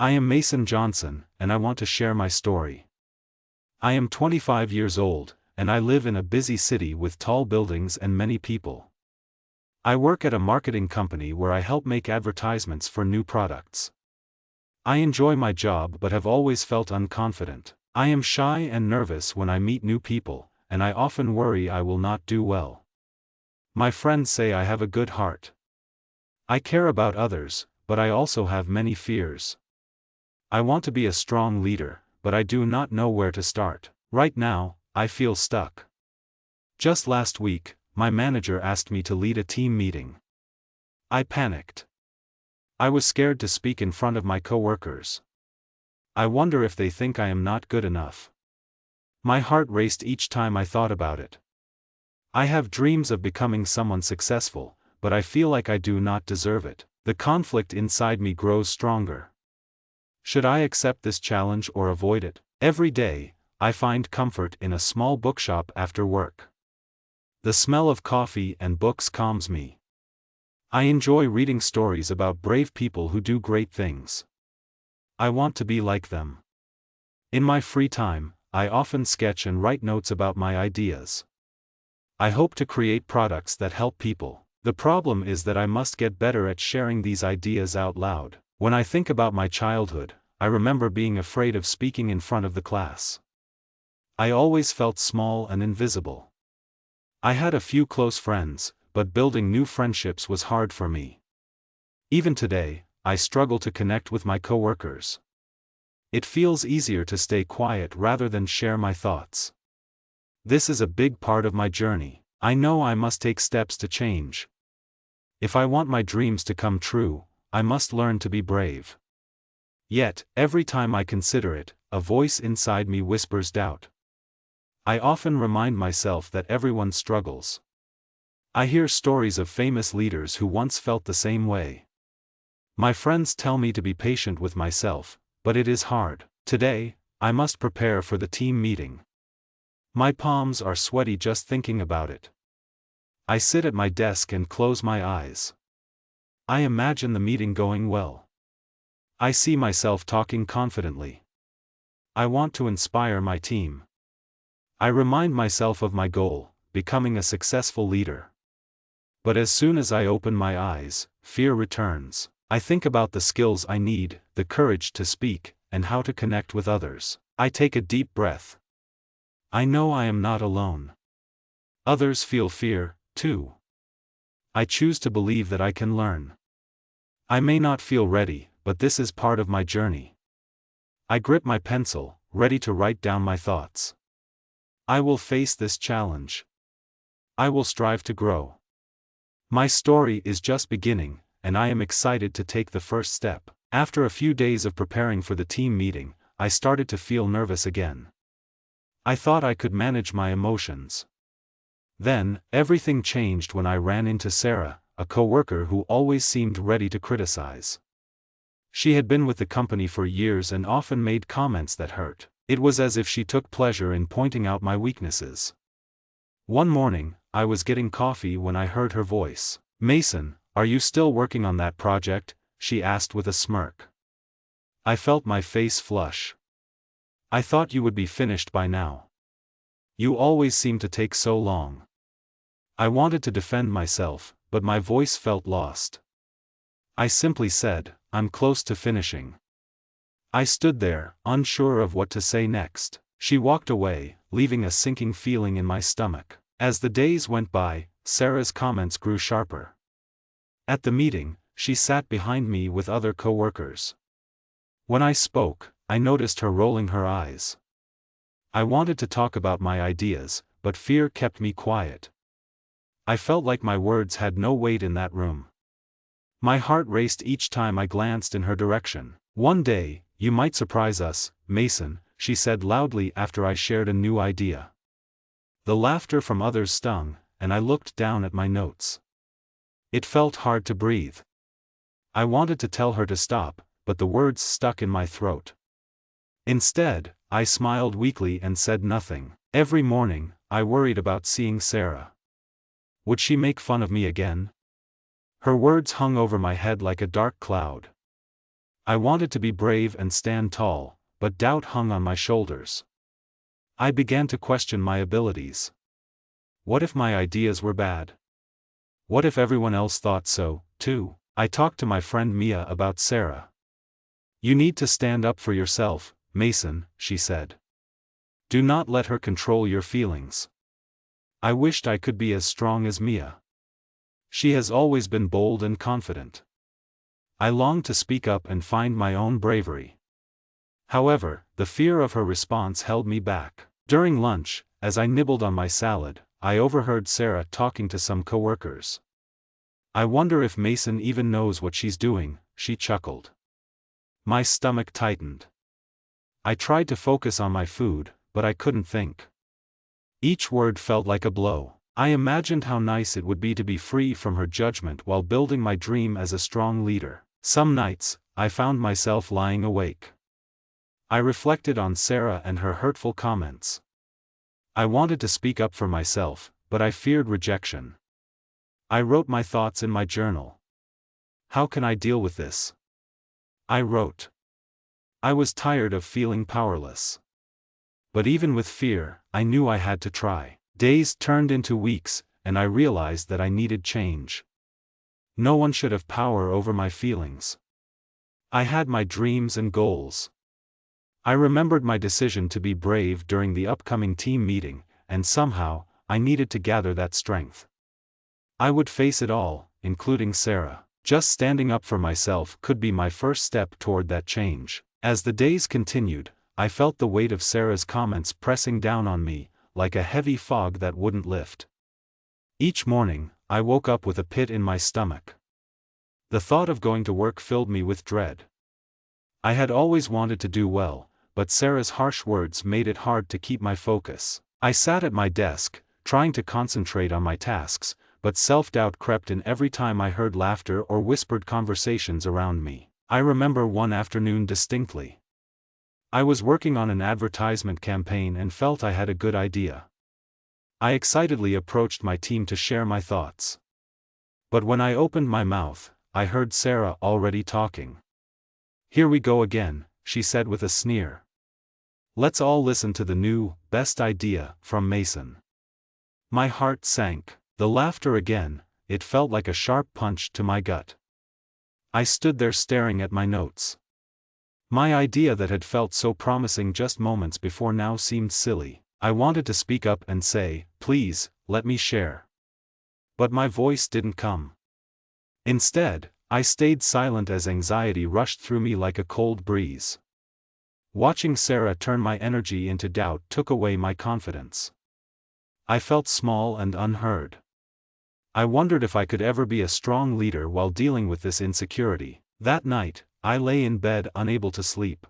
I am Mason Johnson, and I want to share my story. I am 25 years old, and I live in a busy city with tall buildings and many people. I work at a marketing company where I help make advertisements for new products. I enjoy my job but have always felt unconfident. I am shy and nervous when I meet new people, and I often worry I will not do well. My friends say I have a good heart. I care about others, but I also have many fears. I want to be a strong leader, but I do not know where to start. Right now, I feel stuck. Just last week, my manager asked me to lead a team meeting. I panicked. I was scared to speak in front of my coworkers. I wonder if they think I am not good enough. My heart raced each time I thought about it. I have dreams of becoming someone successful, but I feel like I do not deserve it. The conflict inside me grows stronger. Should I accept this challenge or avoid it? Every day, I find comfort in a small bookshop after work. The smell of coffee and books calms me. I enjoy reading stories about brave people who do great things. I want to be like them. In my free time, I often sketch and write notes about my ideas. I hope to create products that help people. The problem is that I must get better at sharing these ideas out loud. When I think about my childhood, I remember being afraid of speaking in front of the class. I always felt small and invisible. I had a few close friends, but building new friendships was hard for me. Even today, I struggle to connect with my coworkers. It feels easier to stay quiet rather than share my thoughts. This is a big part of my journey. I know I must take steps to change. If I want my dreams to come true, I must learn to be brave. Yet, every time I consider it, a voice inside me whispers doubt. I often remind myself that everyone struggles. I hear stories of famous leaders who once felt the same way. My friends tell me to be patient with myself, but it is hard. Today, I must prepare for the team meeting. My palms are sweaty just thinking about it. I sit at my desk and close my eyes. I imagine the meeting going well. I see myself talking confidently. I want to inspire my team. I remind myself of my goal, becoming a successful leader. But as soon as I open my eyes, fear returns. I think about the skills I need, the courage to speak, and how to connect with others. I take a deep breath. I know I am not alone. Others feel fear, too. I choose to believe that I can learn. I may not feel ready, but this is part of my journey. I grip my pencil, ready to write down my thoughts. I will face this challenge. I will strive to grow. My story is just beginning, and I am excited to take the first step. After a few days of preparing for the team meeting, I started to feel nervous again. I thought I could manage my emotions. Then, everything changed when I ran into Sarah, a coworker who always seemed ready to criticize. She had been with the company for years and often made comments that hurt. It was as if she took pleasure in pointing out my weaknesses. One morning, I was getting coffee when I heard her voice. "Mason, are you still working on that project?" she asked with a smirk. I felt my face flush. "I thought you would be finished by now. You always seem to take so long." I wanted to defend myself, but my voice felt lost. I simply said, "I'm close to finishing." I stood there, unsure of what to say next. She walked away, leaving a sinking feeling in my stomach. As the days went by, Sarah's comments grew sharper. At the meeting, she sat behind me with other coworkers. When I spoke, I noticed her rolling her eyes. I wanted to talk about my ideas, but fear kept me quiet. I felt like my words had no weight in that room. My heart raced each time I glanced in her direction. "One day, you might surprise us, Mason," she said loudly after I shared a new idea. The laughter from others stung, and I looked down at my notes. It felt hard to breathe. I wanted to tell her to stop, but the words stuck in my throat. Instead, I smiled weakly and said nothing. Every morning, I worried about seeing Sarah. Would she make fun of me again? Her words hung over my head like a dark cloud. I wanted to be brave and stand tall, but doubt hung on my shoulders. I began to question my abilities. What if my ideas were bad? What if everyone else thought so, too? I talked to my friend Mia about Sarah. You need to stand up for yourself, Mason, she said. Do not let her control your feelings. I wished I could be as strong as Mia. She has always been bold and confident. I longed to speak up and find my own bravery. However, the fear of her response held me back. During lunch, as I nibbled on my salad, I overheard Sarah talking to some coworkers. I wonder if Mason even knows what she's doing, she chuckled. My stomach tightened. I tried to focus on my food, but I couldn't think. Each word felt like a blow. I imagined how nice it would be to be free from her judgment while building my dream as a strong leader. Some nights, I found myself lying awake. I reflected on Sarah and her hurtful comments. I wanted to speak up for myself, but I feared rejection. I wrote my thoughts in my journal. How can I deal with this? I wrote. I was tired of feeling powerless. But even with fear, I knew I had to try. Days turned into weeks, and I realized that I needed change. No one should have power over my feelings. I had my dreams and goals. I remembered my decision to be brave during the upcoming team meeting, and somehow, I needed to gather that strength. I would face it all, including Sarah. Just standing up for myself could be my first step toward that change. As the days continued, I felt the weight of Sarah's comments pressing down on me, like a heavy fog that wouldn't lift. Each morning, I woke up with a pit in my stomach. The thought of going to work filled me with dread. I had always wanted to do well, but Sarah's harsh words made it hard to keep my focus. I sat at my desk, trying to concentrate on my tasks, but self-doubt crept in every time I heard laughter or whispered conversations around me. I remember one afternoon distinctly. I was working on an advertisement campaign and felt I had a good idea. I excitedly approached my team to share my thoughts. But when I opened my mouth, I heard Sarah already talking. Here we go again, she said with a sneer. Let's all listen to the new, best idea, from Mason. My heart sank. The laughter again, it felt like a sharp punch to my gut. I stood there staring at my notes. My idea that had felt so promising just moments before now seemed silly. I wanted to speak up and say, please, let me share. But my voice didn't come. Instead, I stayed silent as anxiety rushed through me like a cold breeze. Watching Sarah turn my energy into doubt took away my confidence. I felt small and unheard. I wondered if I could ever be a strong leader while dealing with this insecurity. That night, I lay in bed unable to sleep.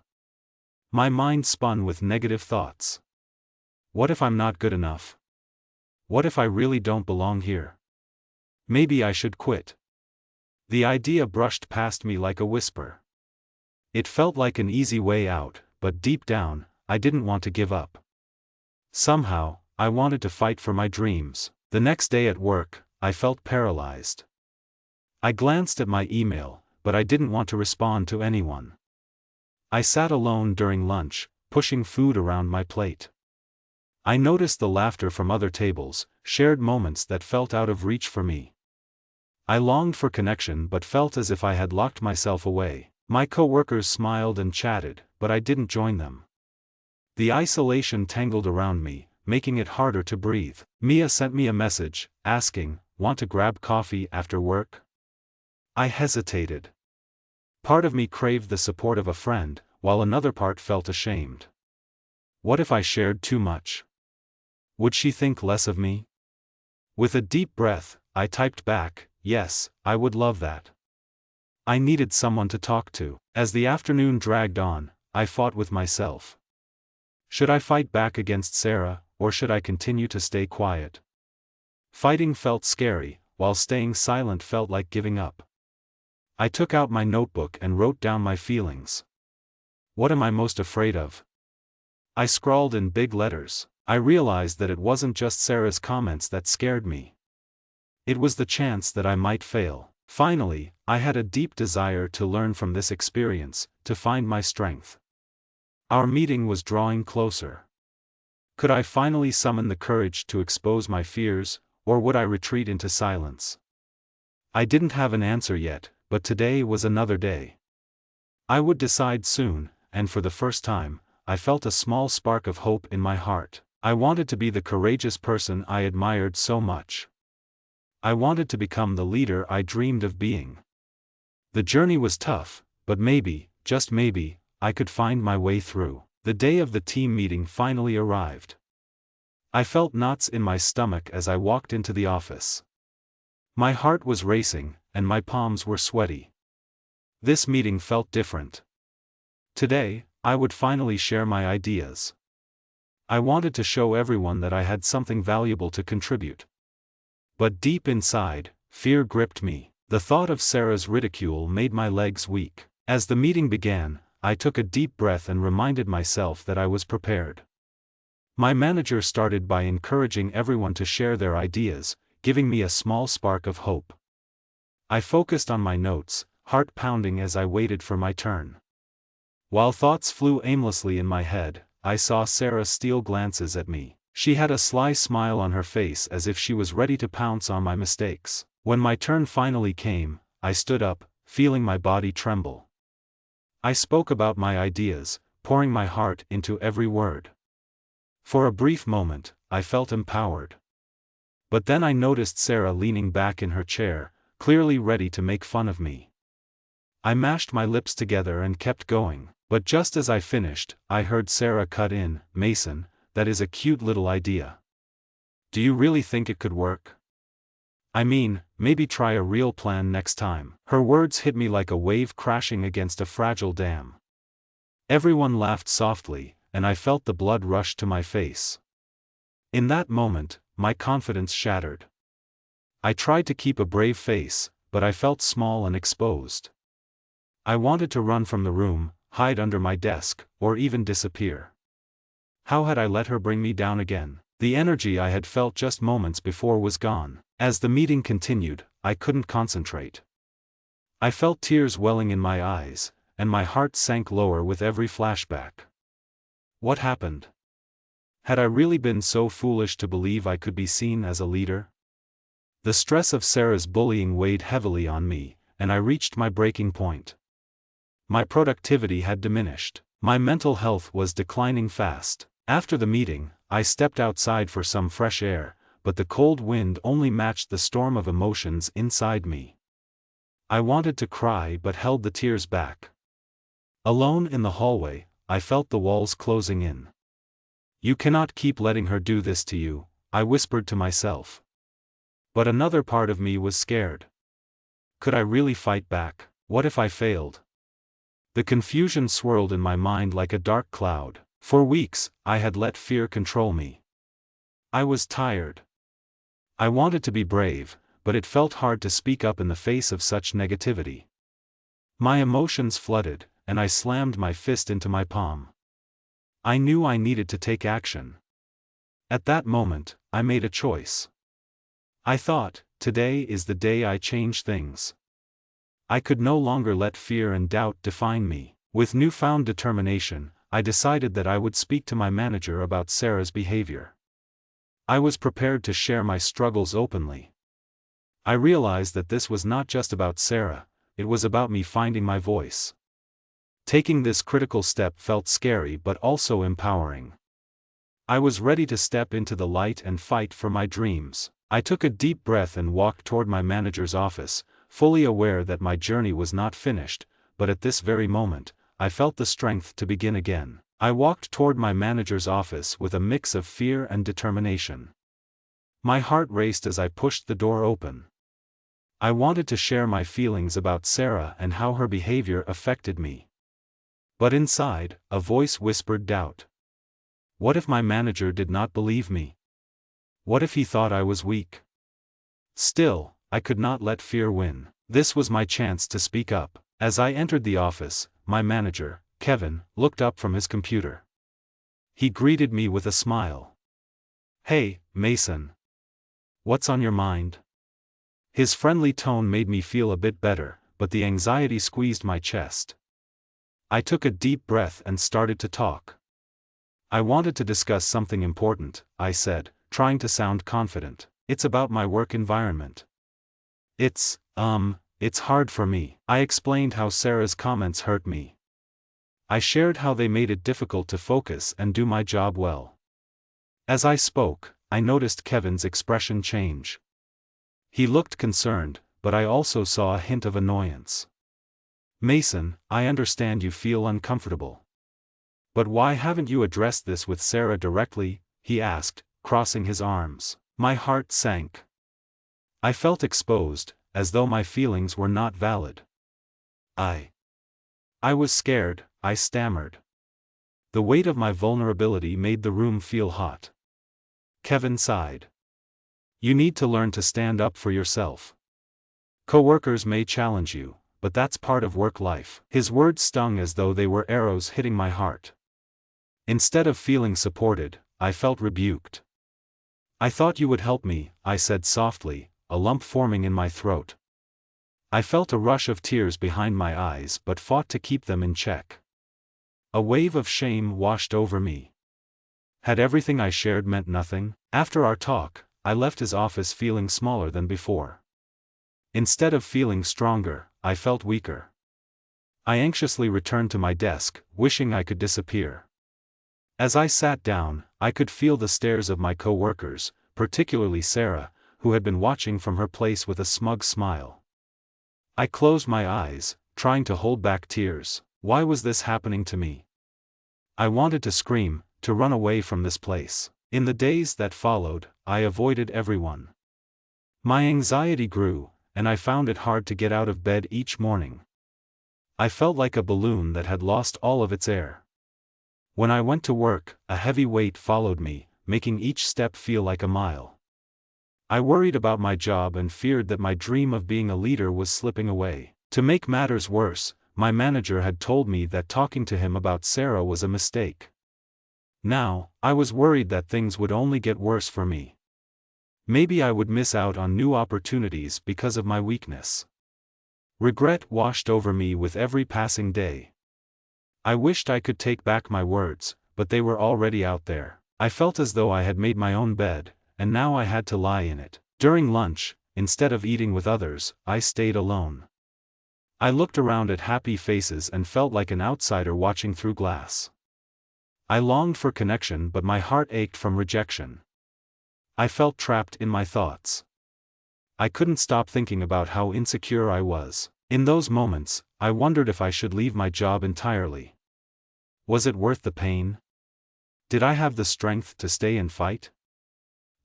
My mind spun with negative thoughts. What if I'm not good enough? What if I really don't belong here? Maybe I should quit. The idea brushed past me like a whisper. It felt like an easy way out, but deep down, I didn't want to give up. Somehow, I wanted to fight for my dreams. The next day at work, I felt paralyzed. I glanced at my email, but I didn't want to respond to anyone. I sat alone during lunch, pushing food around my plate. I noticed the laughter from other tables, shared moments that felt out of reach for me. I longed for connection but felt as if I had locked myself away. My coworkers smiled and chatted, but I didn't join them. The isolation tangled around me, making it harder to breathe. Mia sent me a message, asking, "Want to grab coffee after work?" I hesitated. Part of me craved the support of a friend, while another part felt ashamed. What if I shared too much? Would she think less of me? With a deep breath, I typed back, "Yes, I would love that." I needed someone to talk to. As the afternoon dragged on, I fought with myself. Should I fight back against Sarah, or should I continue to stay quiet? Fighting felt scary, while staying silent felt like giving up. I took out my notebook and wrote down my feelings. What am I most afraid of? I scrawled in big letters. I realized that it wasn't just Sarah's comments that scared me. It was the chance that I might fail. Finally, I had a deep desire to learn from this experience, to find my strength. Our meeting was drawing closer. Could I finally summon the courage to expose my fears, or would I retreat into silence? I didn't have an answer yet, but today was another day. I would decide soon, and for the first time, I felt a small spark of hope in my heart. I wanted to be the courageous person I admired so much. I wanted to become the leader I dreamed of being. The journey was tough, but maybe, just maybe, I could find my way through. The day of the team meeting finally arrived. I felt knots in my stomach as I walked into the office. My heart was racing, and my palms were sweaty. This meeting felt different. Today, I would finally share my ideas. I wanted to show everyone that I had something valuable to contribute. But deep inside, fear gripped me. The thought of Sarah's ridicule made my legs weak. As the meeting began, I took a deep breath and reminded myself that I was prepared. My manager started by encouraging everyone to share their ideas, giving me a small spark of hope. I focused on my notes, heart pounding as I waited for my turn. While thoughts flew aimlessly in my head, I saw Sarah steal glances at me. She had a sly smile on her face as if she was ready to pounce on my mistakes. When my turn finally came, I stood up, feeling my body tremble. I spoke about my ideas, pouring my heart into every word. For a brief moment, I felt empowered. But then I noticed Sarah leaning back in her chair, clearly ready to make fun of me. I mashed my lips together and kept going, but just as I finished, I heard Sarah cut in, "Mason, that is a cute little idea. Do you really think it could work? I mean, maybe try a real plan next time." Her words hit me like a wave crashing against a fragile dam. Everyone laughed softly, and I felt the blood rush to my face. In that moment, my confidence shattered. I tried to keep a brave face, but I felt small and exposed. I wanted to run from the room, hide under my desk, or even disappear. How had I let her bring me down again? The energy I had felt just moments before was gone. As the meeting continued, I couldn't concentrate. I felt tears welling in my eyes, and my heart sank lower with every flashback. What happened? Had I really been so foolish to believe I could be seen as a leader? The stress of Sarah's bullying weighed heavily on me, and I reached my breaking point. My productivity had diminished. My mental health was declining fast. After the meeting, I stepped outside for some fresh air, but the cold wind only matched the storm of emotions inside me. I wanted to cry but held the tears back. Alone in the hallway, I felt the walls closing in. "You cannot keep letting her do this to you," I whispered to myself. But another part of me was scared. Could I really fight back? What if I failed? The confusion swirled in my mind like a dark cloud. For weeks, I had let fear control me. I was tired. I wanted to be brave, but it felt hard to speak up in the face of such negativity. My emotions flooded, and I slammed my fist into my palm. I knew I needed to take action. At that moment, I made a choice. I thought, today is the day I change things. I could no longer let fear and doubt define me. With newfound determination, I decided that I would speak to my manager about Sarah's behavior. I was prepared to share my struggles openly. I realized that this was not just about Sarah, it was about me finding my voice. Taking this critical step felt scary but also empowering. I was ready to step into the light and fight for my dreams. I took a deep breath and walked toward my manager's office, fully aware that my journey was not finished, but at this very moment, I felt the strength to begin again. I walked toward my manager's office with a mix of fear and determination. My heart raced as I pushed the door open. I wanted to share my feelings about Sarah and how her behavior affected me. But inside, a voice whispered doubt. What if my manager did not believe me? What if he thought I was weak? Still, I could not let fear win. This was my chance to speak up. As I entered the office, my manager, Kevin, looked up from his computer. He greeted me with a smile. "Hey, Mason. What's on your mind?" His friendly tone made me feel a bit better, but the anxiety squeezed my chest. I took a deep breath and started to talk. I wanted to discuss something important, I said, trying to sound confident. It's about my work environment. It's hard for me. I explained how Sarah's comments hurt me. I shared how they made it difficult to focus and do my job well. As I spoke, I noticed Kevin's expression change. He looked concerned, but I also saw a hint of annoyance. Mason, I understand you feel uncomfortable. But why haven't you addressed this with Sarah directly? He asked, crossing his arms. My heart sank. I felt exposed, as though my feelings were not valid. I was scared, I stammered. The weight of my vulnerability made the room feel hot. Kevin sighed. You need to learn to stand up for yourself. Coworkers may challenge you, but that's part of work life. His words stung as though they were arrows hitting my heart. Instead of feeling supported, I felt rebuked. I thought you would help me, I said softly, a lump forming in my throat. I felt a rush of tears behind my eyes but fought to keep them in check. A wave of shame washed over me. Had everything I shared meant nothing? After our talk, I left his office feeling smaller than before. Instead of feeling stronger, I felt weaker. I anxiously returned to my desk, wishing I could disappear. As I sat down, I could feel the stares of my co-workers, particularly Sarah, who had been watching from her place with a smug smile. I closed my eyes, trying to hold back tears. Why was this happening to me? I wanted to scream, to run away from this place. In the days that followed, I avoided everyone. My anxiety grew, and I found it hard to get out of bed each morning. I felt like a balloon that had lost all of its air. When I went to work, a heavy weight followed me, making each step feel like a mile. I worried about my job and feared that my dream of being a leader was slipping away. To make matters worse, my manager had told me that talking to him about Sarah was a mistake. Now, I was worried that things would only get worse for me. Maybe I would miss out on new opportunities because of my weakness. Regret washed over me with every passing day. I wished I could take back my words, but they were already out there. I felt as though I had made my own bed, and now I had to lie in it. During lunch, instead of eating with others, I stayed alone. I looked around at happy faces and felt like an outsider watching through glass. I longed for connection, but my heart ached from rejection. I felt trapped in my thoughts. I couldn't stop thinking about how insecure I was. In those moments, I wondered if I should leave my job entirely. Was it worth the pain? Did I have the strength to stay and fight?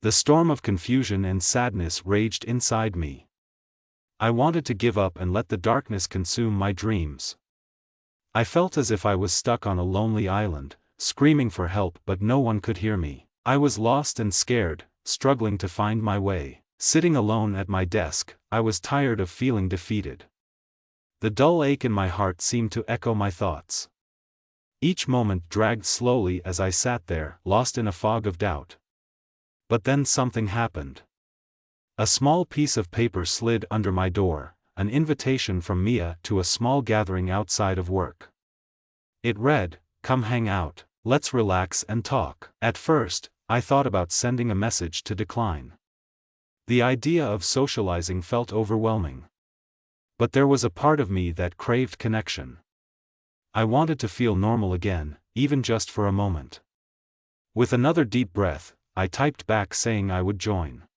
The storm of confusion and sadness raged inside me. I wanted to give up and let the darkness consume my dreams. I felt as if I was stuck on a lonely island, screaming for help but no one could hear me. I was lost and scared, struggling to find my way. Sitting alone at my desk, I was tired of feeling defeated. The dull ache in my heart seemed to echo my thoughts. Each moment dragged slowly as I sat there, lost in a fog of doubt. But then something happened. A small piece of paper slid under my door, an invitation from Mia to a small gathering outside of work. It read, "Come hang out, let's relax and talk." At first, I thought about sending a message to decline. The idea of socializing felt overwhelming. But there was a part of me that craved connection. I wanted to feel normal again, even just for a moment. With another deep breath, I typed back saying I would join.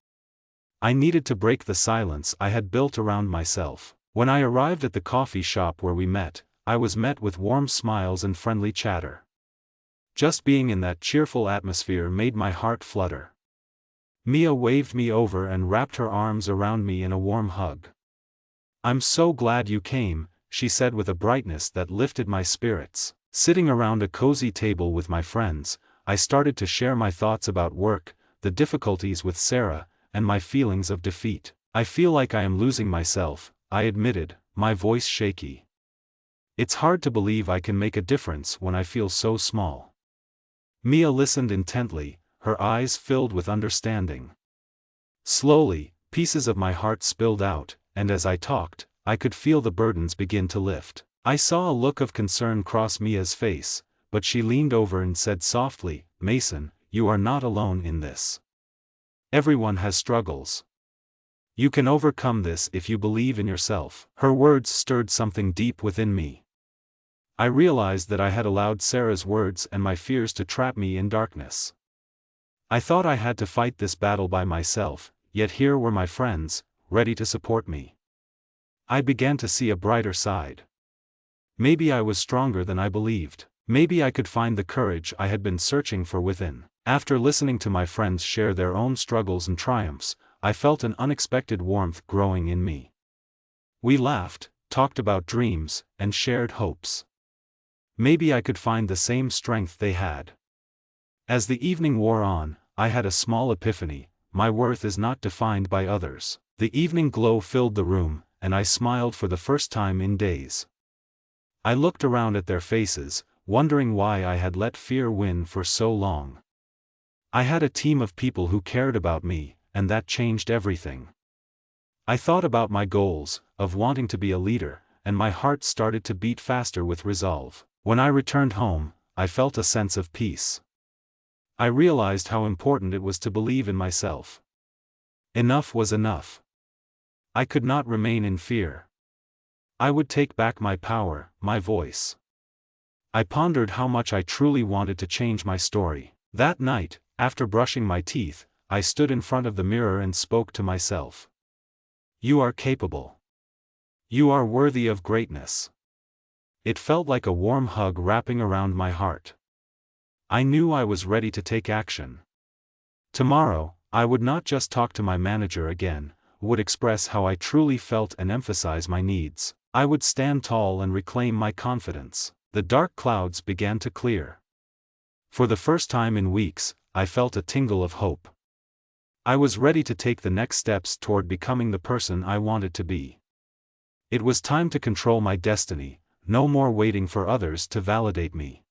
I needed to break the silence I had built around myself. When I arrived at the coffee shop where we met, I was met with warm smiles and friendly chatter. Just being in that cheerful atmosphere made my heart flutter. Mia waved me over and wrapped her arms around me in a warm hug. "I'm so glad you came," she said with a brightness that lifted my spirits. Sitting around a cozy table with my friends, I started to share my thoughts about work, the difficulties with Sarah, and my feelings of defeat. "I feel like I am losing myself," I admitted, my voice shaky. "It's hard to believe I can make a difference when I feel so small." Mia listened intently, her eyes filled with understanding. Slowly, Pieces of my heart spilled out, and as I talked, I could feel the burdens begin to lift. I saw a look of concern cross Mia's face, but she leaned over and said softly, "Mason, you are not alone in this. Everyone has struggles. You can overcome this if you believe in yourself." Her words stirred something deep within me. I realized that I had allowed Sarah's words and my fears to trap me in darkness. I thought I had to fight this battle by myself, yet here were my friends, ready to support me. I began to see a brighter side. Maybe I was stronger than I believed. Maybe I could find the courage I had been searching for within. After listening to my friends share their own struggles and triumphs, I felt an unexpected warmth growing in me. We laughed, talked about dreams, and shared hopes. Maybe I could find the same strength they had. As the evening wore on, I had a small epiphany: my worth is not defined by others. The evening glow filled the room, and I smiled for the first time in days. I looked around at their faces, wondering why I had let fear win for so long. I had a team of people who cared about me, and that changed everything. I thought about my goals, of wanting to be a leader, and my heart started to beat faster with resolve. When I returned home, I felt a sense of peace. I realized how important it was to believe in myself. Enough was enough. I could not remain in fear. I would take back my power, my voice. I pondered how much I truly wanted to change my story. That night, after brushing my teeth, I stood in front of the mirror and spoke to myself. You are capable. You are worthy of greatness. It felt like a warm hug wrapping around my heart. I knew I was ready to take action. Tomorrow, I would not just talk to my manager again, would express how I truly felt and emphasize my needs. I would stand tall and reclaim my confidence. The dark clouds began to clear. For the first time in weeks, I felt a tingle of hope. I was ready to take the next steps toward becoming the person I wanted to be. It was time to control my destiny, no more waiting for others to validate me.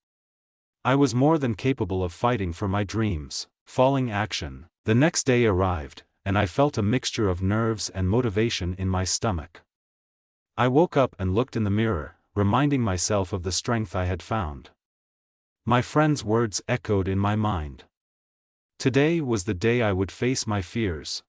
I was more than capable of fighting for my dreams. Falling action. The next day arrived, and I felt a mixture of nerves and motivation in my stomach. I woke up and looked in the mirror, reminding myself of the strength I had found. My friend's words echoed in my mind. Today was the day I would face my fears.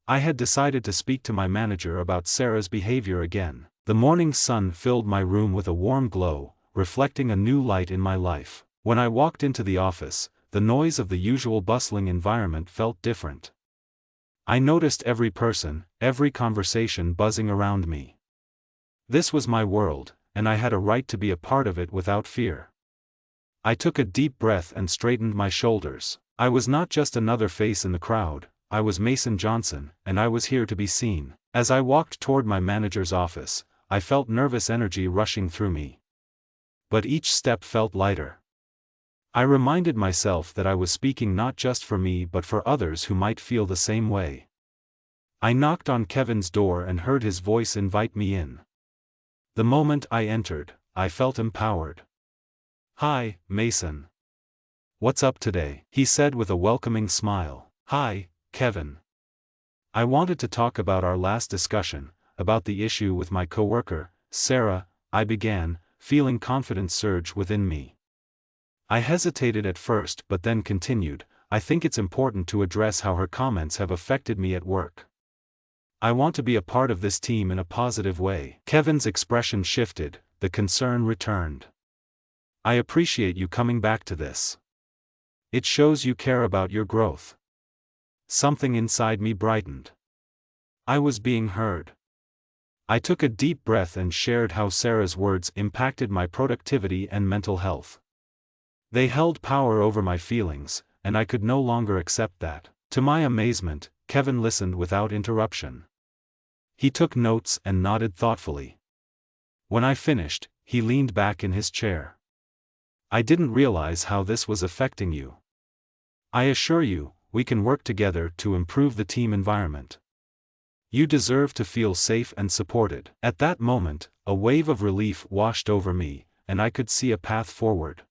I had decided to speak to my manager about Sarah's behavior again. The morning sun filled my room with a warm glow, reflecting a new light in my life. When I walked into the office, the noise of the usual bustling environment felt different. I noticed every person, every conversation buzzing around me. This was my world, and I had a right to be a part of it without fear. I took a deep breath and straightened my shoulders. I was not just another face in the crowd, I was Mason Johnson, and I was here to be seen. As I walked toward my manager's office, I felt nervous energy rushing through me. But each step felt lighter. I reminded myself that I was speaking not just for me but for others who might feel the same way. I knocked on Kevin's door and heard his voice invite me in. The moment I entered, I felt empowered. "Hi, Mason. What's up today?" he said with a welcoming smile. "Hi, Kevin. I wanted to talk about our last discussion, about the issue with my coworker, Sarah," I began, feeling confidence surge within me. I hesitated at first but then continued, "I think it's important to address how her comments have affected me at work. I want to be a part of this team in a positive way." Kevin's expression shifted, the concern returned. "I appreciate you coming back to this. It shows you care about your growth." Something inside me brightened. I was being heard. I took a deep breath and shared how Sarah's words impacted my productivity and mental health. They held power over my feelings, and I could no longer accept that. To my amazement, Kevin listened without interruption. He took notes and nodded thoughtfully. When I finished, he leaned back in his chair. "I didn't realize how this was affecting you. I assure you, we can work together to improve the team environment. You deserve to feel safe and supported." At that moment, a wave of relief washed over me, and I could see a path forward.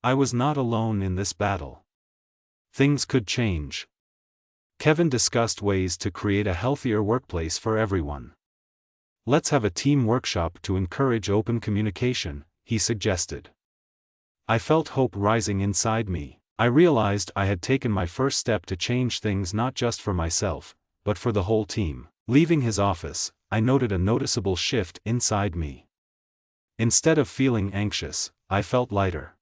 I was not alone in this battle. Things could change. Kevin discussed ways to create a healthier workplace for everyone. Let's have a team workshop to encourage open communication, he suggested. I felt hope rising inside me. I realized I had taken my first step to change things not just for myself, but for the whole team. Leaving his office, I noted a noticeable shift inside me. Instead of feeling anxious, I felt lighter.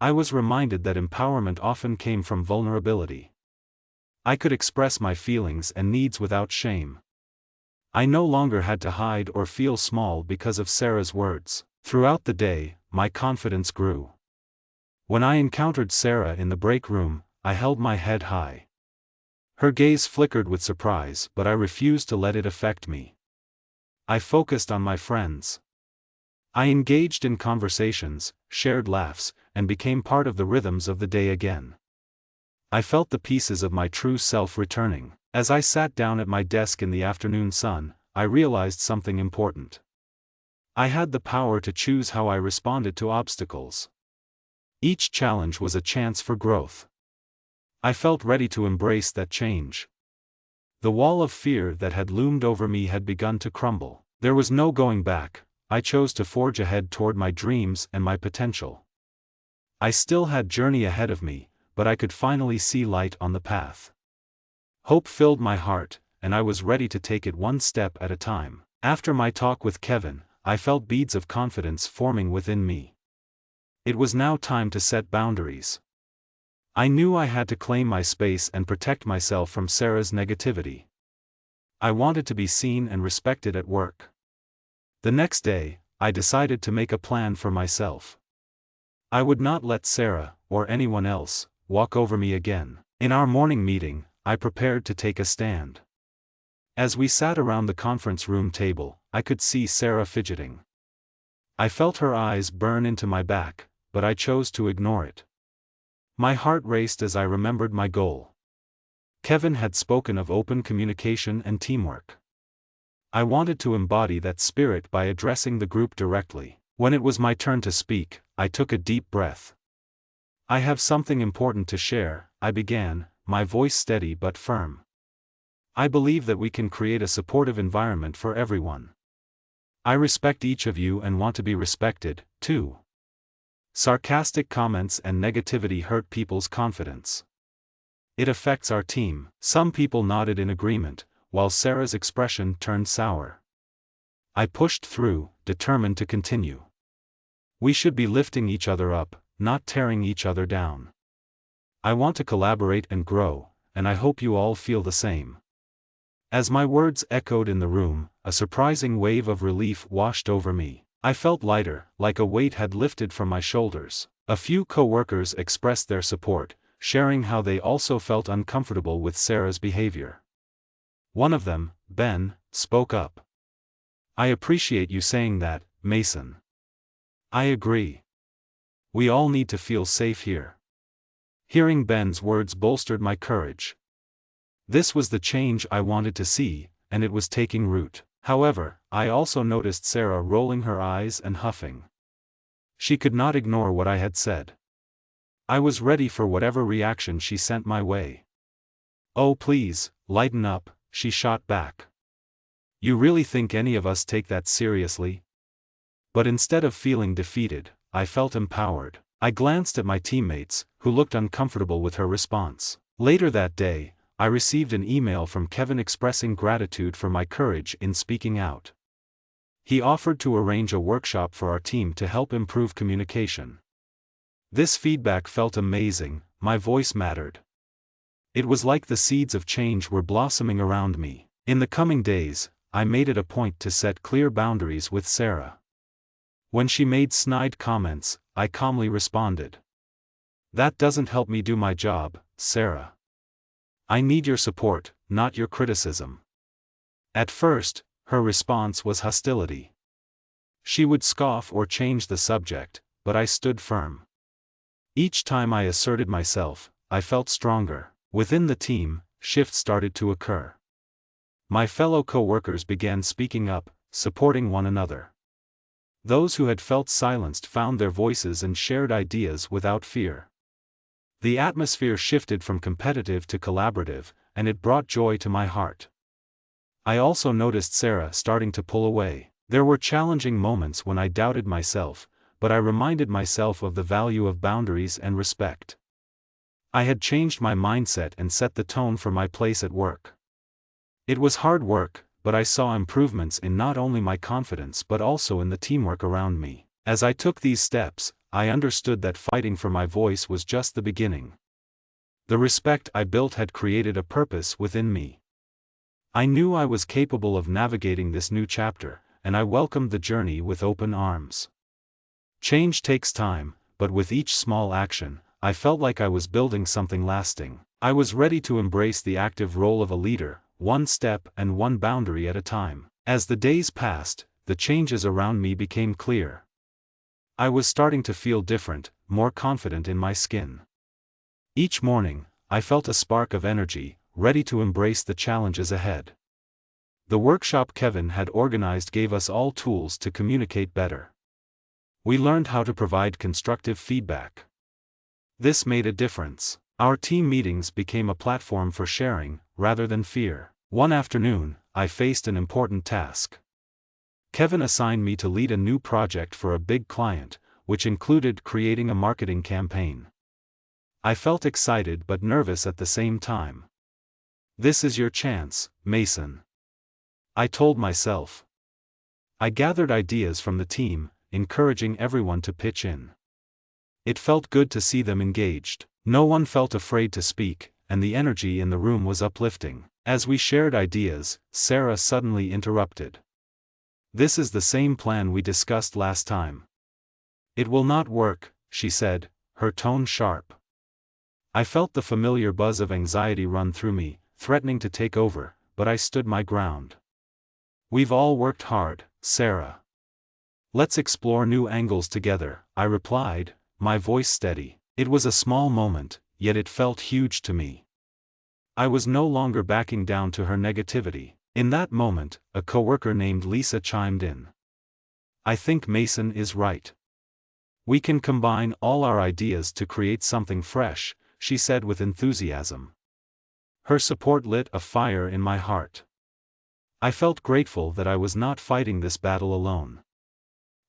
I was reminded that empowerment often came from vulnerability. I could express my feelings and needs without shame. I no longer had to hide or feel small because of Sarah's words. Throughout the day, my confidence grew. When I encountered Sarah in the break room, I held my head high. Her gaze flickered with surprise, but I refused to let it affect me. I focused on my friends. I engaged in conversations, shared laughs, and became part of the rhythms of the day again. I felt the pieces of my true self returning. As I sat down at my desk in the afternoon sun, I realized something important. I had the power to choose how I responded to obstacles. Each challenge was a chance for growth. I felt ready to embrace that change. The wall of fear that had loomed over me had begun to crumble. There was no going back. I chose to forge ahead toward my dreams and my potential. I still had journey ahead of me, but I could finally see light on the path. Hope filled my heart, and I was ready to take it one step at a time. After my talk with Kevin, I felt beads of confidence forming within me. It was now time to set boundaries. I knew I had to claim my space and protect myself from Sarah's negativity. I wanted to be seen and respected at work. The next day, I decided to make a plan for myself. I would not let Sarah, or anyone else, walk over me again. In our morning meeting, I prepared to take a stand. As we sat around the conference room table, I could see Sarah fidgeting. I felt her eyes burn into my back, but I chose to ignore it. My heart raced as I remembered my goal. Kevin had spoken of open communication and teamwork. I wanted to embody that spirit by addressing the group directly. When it was my turn to speak, I took a deep breath. I have something important to share, I began, my voice steady but firm. I believe that we can create a supportive environment for everyone. I respect each of you and want to be respected, too. Sarcastic comments and negativity hurt people's confidence. It affects our team. Some people nodded in agreement, while Sarah's expression turned sour. I pushed through, determined to continue. We should be lifting each other up, not tearing each other down. I want to collaborate and grow, and I hope you all feel the same. As my words echoed in the room, a surprising wave of relief washed over me. I felt lighter, like a weight had lifted from my shoulders. A few coworkers expressed their support, sharing how they also felt uncomfortable with Sarah's behavior. One of them, Ben, spoke up. "I appreciate you saying that, Mason." "I agree. We all need to feel safe here." Hearing Ben's words bolstered my courage. This was the change I wanted to see, and it was taking root. However, I also noticed Sarah rolling her eyes and huffing. She could not ignore what I had said. I was ready for whatever reaction she sent my way. "Oh please, lighten up," she shot back. "You really think any of us take that seriously?" But instead of feeling defeated, I felt empowered. I glanced at my teammates, who looked uncomfortable with her response. Later that day, I received an email from Kevin expressing gratitude for my courage in speaking out. He offered to arrange a workshop for our team to help improve communication. This feedback felt amazing, my voice mattered. It was like the seeds of change were blossoming around me. In the coming days, I made it a point to set clear boundaries with Sarah. When she made snide comments, I calmly responded. "That doesn't help me do my job, Sarah. I need your support, not your criticism." At first, her response was hostility. She would scoff or change the subject, but I stood firm. Each time I asserted myself, I felt stronger. Within the team, shifts started to occur. My fellow co-workers began speaking up, supporting one another. Those who had felt silenced found their voices and shared ideas without fear. The atmosphere shifted from competitive to collaborative, and it brought joy to my heart. I also noticed Sarah starting to pull away. There were challenging moments when I doubted myself, but I reminded myself of the value of boundaries and respect. I had changed my mindset and set the tone for my place at work. It was hard work, but I saw improvements in not only my confidence but also in the teamwork around me. As I took these steps, I understood that fighting for my voice was just the beginning. The respect I built had created a purpose within me. I knew I was capable of navigating this new chapter, and I welcomed the journey with open arms. Change takes time, but with each small action, I felt like I was building something lasting. I was ready to embrace the active role of a leader, one step and one boundary at a time. As the days passed, the changes around me became clear. I was starting to feel different, more confident in my skin. Each morning, I felt a spark of energy, ready to embrace the challenges ahead. The workshop Kevin had organized gave us all tools to communicate better. We learned how to provide constructive feedback. This made a difference. Our team meetings became a platform for sharing, rather than fear. One afternoon, I faced an important task. Kevin assigned me to lead a new project for a big client, which included creating a marketing campaign. I felt excited but nervous at the same time. "This is your chance, Mason," I told myself. I gathered ideas from the team, encouraging everyone to pitch in. It felt good to see them engaged. No one felt afraid to speak, and the energy in the room was uplifting. As we shared ideas, Sarah suddenly interrupted. "This is the same plan we discussed last time." "It will not work," she said, her tone sharp. I felt the familiar buzz of anxiety run through me, threatening to take over, but I stood my ground. "We've all worked hard, Sarah. Let's explore new angles together," I replied, my voice steady. It was a small moment, yet it felt huge to me. I was no longer backing down to her negativity. In that moment, a coworker named Lisa chimed in. "I think Mason is right. We can combine all our ideas to create something fresh," she said with enthusiasm. Her support lit a fire in my heart. I felt grateful that I was not fighting this battle alone.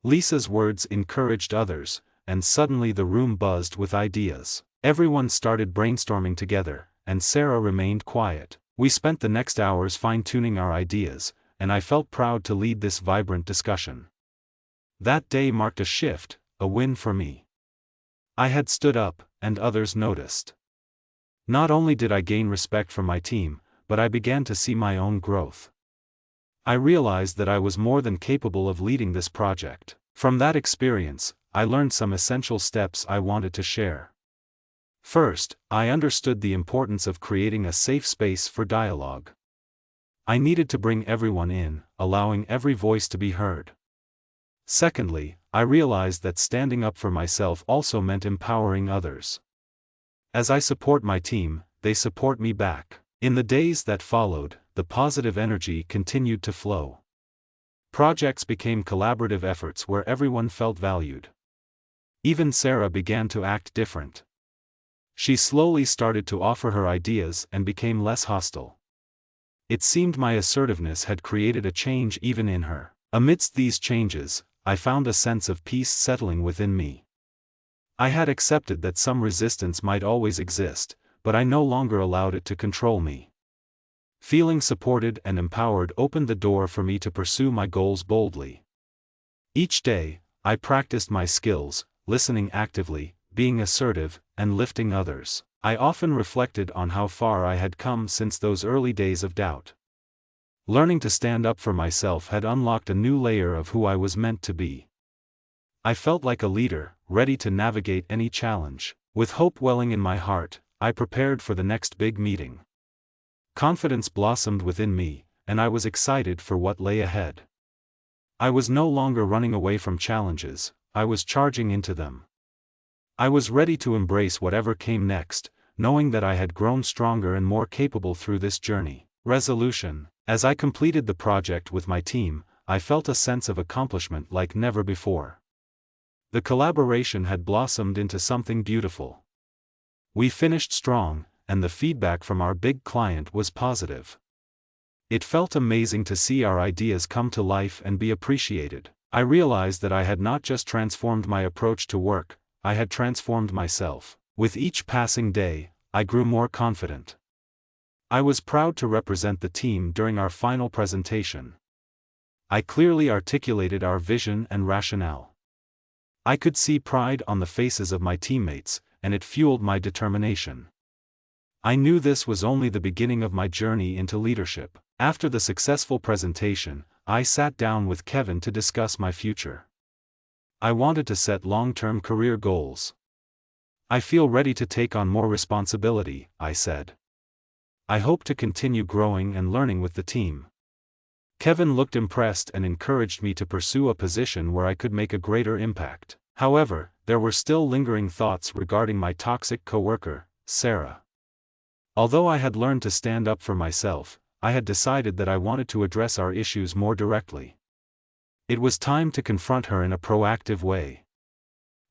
Lisa's words encouraged others, and suddenly the room buzzed with ideas. Everyone started brainstorming together, and Sarah remained quiet. We spent the next hours fine-tuning our ideas, and I felt proud to lead this vibrant discussion. That day marked a shift, a win for me. I had stood up, and others noticed. Not only did I gain respect from my team, but I began to see my own growth. I realized that I was more than capable of leading this project. From that experience, I learned some essential steps I wanted to share. First, I understood the importance of creating a safe space for dialogue. I needed to bring everyone in, allowing every voice to be heard. Secondly, I realized that standing up for myself also meant empowering others. As I support my team, they support me back. In the days that followed, the positive energy continued to flow. Projects became collaborative efforts where everyone felt valued. Even Sarah began to act different. She slowly started to offer her ideas and became less hostile. It seemed my assertiveness had created a change even in her. Amidst these changes, I found a sense of peace settling within me. I had accepted that some resistance might always exist, but I no longer allowed it to control me. Feeling supported and empowered opened the door for me to pursue my goals boldly. Each day, I practiced my skills, listening actively, being assertive, and lifting others. I often reflected on how far I had come since those early days of doubt. Learning to stand up for myself had unlocked a new layer of who I was meant to be. I felt like a leader, ready to navigate any challenge. With hope welling in my heart, I prepared for the next big meeting. Confidence blossomed within me, and I was excited for what lay ahead. I was no longer running away from challenges, I was charging into them. I was ready to embrace whatever came next, knowing that I had grown stronger and more capable through this journey. Resolution. As I completed the project with my team, I felt a sense of accomplishment like never before. The collaboration had blossomed into something beautiful. We finished strong, and the feedback from our big client was positive. It felt amazing to see our ideas come to life and be appreciated. I realized that I had not just transformed my approach to work, I had transformed myself. With each passing day, I grew more confident. I was proud to represent the team during our final presentation. I clearly articulated our vision and rationale. I could see pride on the faces of my teammates, and it fueled my determination. I knew this was only the beginning of my journey into leadership. After the successful presentation, I sat down with Kevin to discuss my future. I wanted to set long-term career goals. I feel ready to take on more responsibility, I said. I hope to continue growing and learning with the team. Kevin looked impressed and encouraged me to pursue a position where I could make a greater impact. However, there were still lingering thoughts regarding my toxic coworker, Sarah. Although I had learned to stand up for myself, I had decided that I wanted to address our issues more directly. It was time to confront her in a proactive way.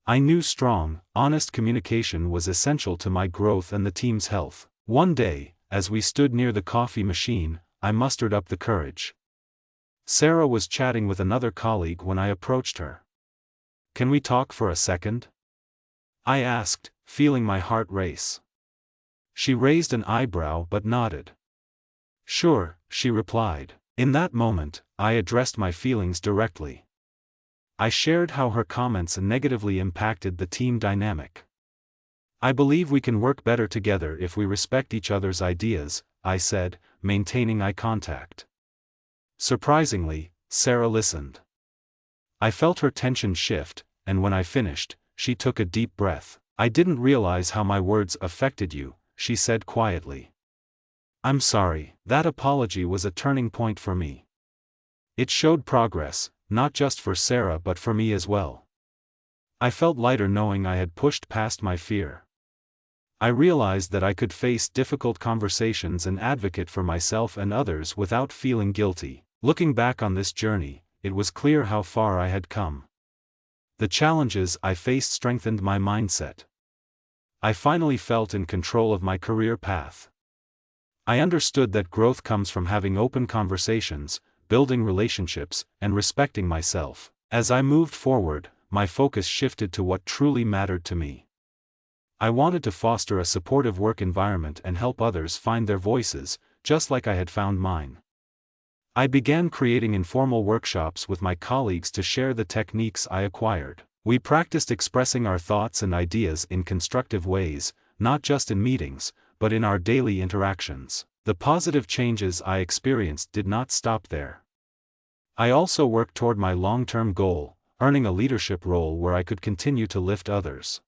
I knew strong, honest communication was essential to my growth and the team's health. One day, as we stood near the coffee machine, I mustered up the courage. Sarah was chatting with another colleague when I approached her. "Can we talk for a second?" I asked, feeling my heart race. She raised an eyebrow but nodded. "Sure," she replied. In that moment, I addressed my feelings directly. I shared how her comments negatively impacted the team dynamic. "I believe we can work better together if we respect each other's ideas," I said, maintaining eye contact. Surprisingly, Sarah listened. I felt her tension shift, and when I finished, she took a deep breath. "I didn't realize how my words affected you," she said quietly. "I'm sorry." That apology was a turning point for me. It showed progress, not just for Sarah but for me as well. I felt lighter knowing I had pushed past my fear. I realized that I could face difficult conversations and advocate for myself and others without feeling guilty. Looking back on this journey, it was clear how far I had come. The challenges I faced strengthened my mindset. I finally felt in control of my career path. I understood that growth comes from having open conversations, building relationships, and respecting myself. As I moved forward, my focus shifted to what truly mattered to me. I wanted to foster a supportive work environment and help others find their voices, just like I had found mine. I began creating informal workshops with my colleagues to share the techniques I acquired. We practiced expressing our thoughts and ideas in constructive ways, not just in meetings, but in our daily interactions. The positive changes I experienced did not stop there. I also worked toward my long-term goal, earning a leadership role where I could continue to lift others.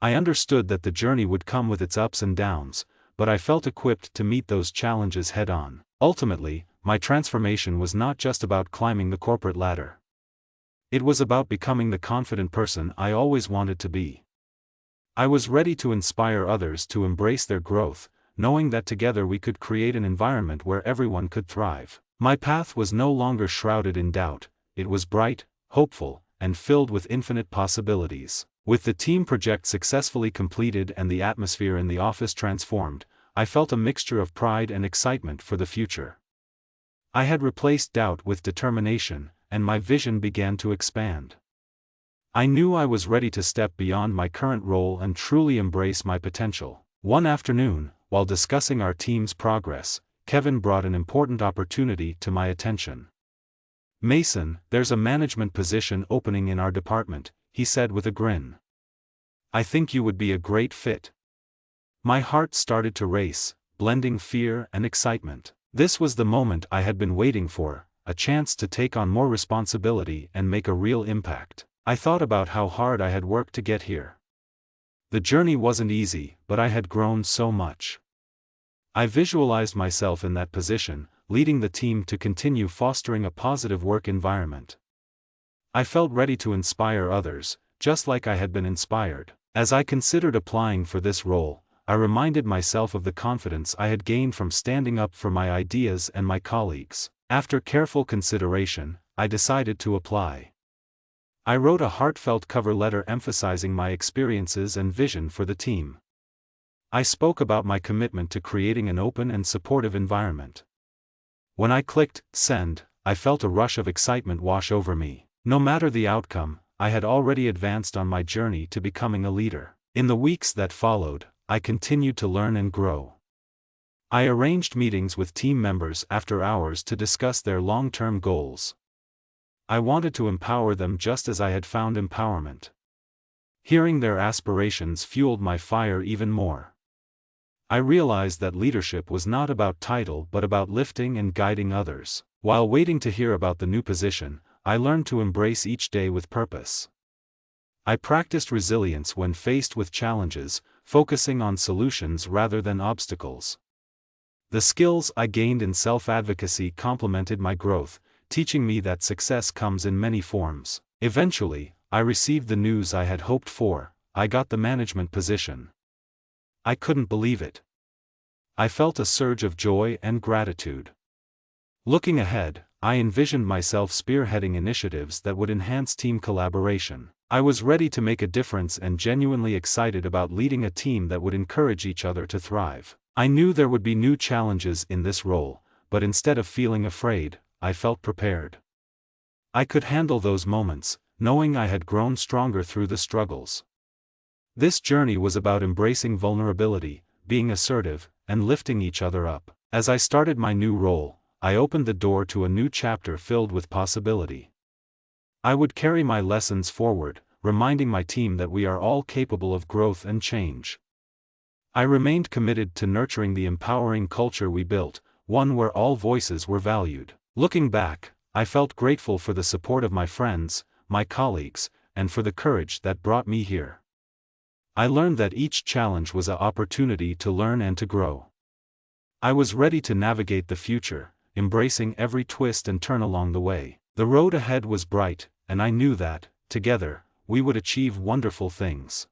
I understood that the journey would come with its ups and downs, but I felt equipped to meet those challenges head-on. Ultimately, my transformation was not just about climbing the corporate ladder. It was about becoming the confident person I always wanted to be. I was ready to inspire others to embrace their growth, knowing that together we could create an environment where everyone could thrive. My path was no longer shrouded in doubt, it was bright, hopeful, and filled with infinite possibilities. With the team project successfully completed and the atmosphere in the office transformed, I felt a mixture of pride and excitement for the future. I had replaced doubt with determination, and my vision began to expand. I knew I was ready to step beyond my current role and truly embrace my potential. One afternoon, while discussing our team's progress, Kevin brought an important opportunity to my attention. "Mason, there's a management position opening in our department," he said with a grin. "I think you would be a great fit." My heart started to race, blending fear and excitement. This was the moment I had been waiting for, a chance to take on more responsibility and make a real impact. I thought about how hard I had worked to get here. The journey wasn't easy, but I had grown so much. I visualized myself in that position, leading the team to continue fostering a positive work environment. I felt ready to inspire others, just like I had been inspired. As I considered applying for this role, I reminded myself of the confidence I had gained from standing up for my ideas and my colleagues. After careful consideration, I decided to apply. I wrote a heartfelt cover letter emphasizing my experiences and vision for the team. I spoke about my commitment to creating an open and supportive environment. When I clicked send, I felt a rush of excitement wash over me. No matter the outcome, I had already advanced on my journey to becoming a leader. In the weeks that followed, I continued to learn and grow. I arranged meetings with team members after hours to discuss their long-term goals. I wanted to empower them just as I had found empowerment. Hearing their aspirations fueled my fire even more. I realized that leadership was not about title but about lifting and guiding others. While waiting to hear about the new position, I learned to embrace each day with purpose. I practiced resilience when faced with challenges, focusing on solutions rather than obstacles. The skills I gained in self-advocacy complemented my growth, teaching me that success comes in many forms. Eventually, I received the news I had hoped for. I got the management position. I couldn't believe it. I felt a surge of joy and gratitude. Looking ahead, I envisioned myself spearheading initiatives that would enhance team collaboration. I was ready to make a difference and genuinely excited about leading a team that would encourage each other to thrive. I knew there would be new challenges in this role, but instead of feeling afraid, I felt prepared. I could handle those moments, knowing I had grown stronger through the struggles. This journey was about embracing vulnerability, being assertive, and lifting each other up. As I started my new role, I opened the door to a new chapter filled with possibility. I would carry my lessons forward, reminding my team that we are all capable of growth and change. I remained committed to nurturing the empowering culture we built, one where all voices were valued. Looking back, I felt grateful for the support of my friends, my colleagues, and for the courage that brought me here. I learned that each challenge was an opportunity to learn and to grow. I was ready to navigate the future, embracing every twist and turn along the way. The road ahead was bright, and I knew that, together, we would achieve wonderful things.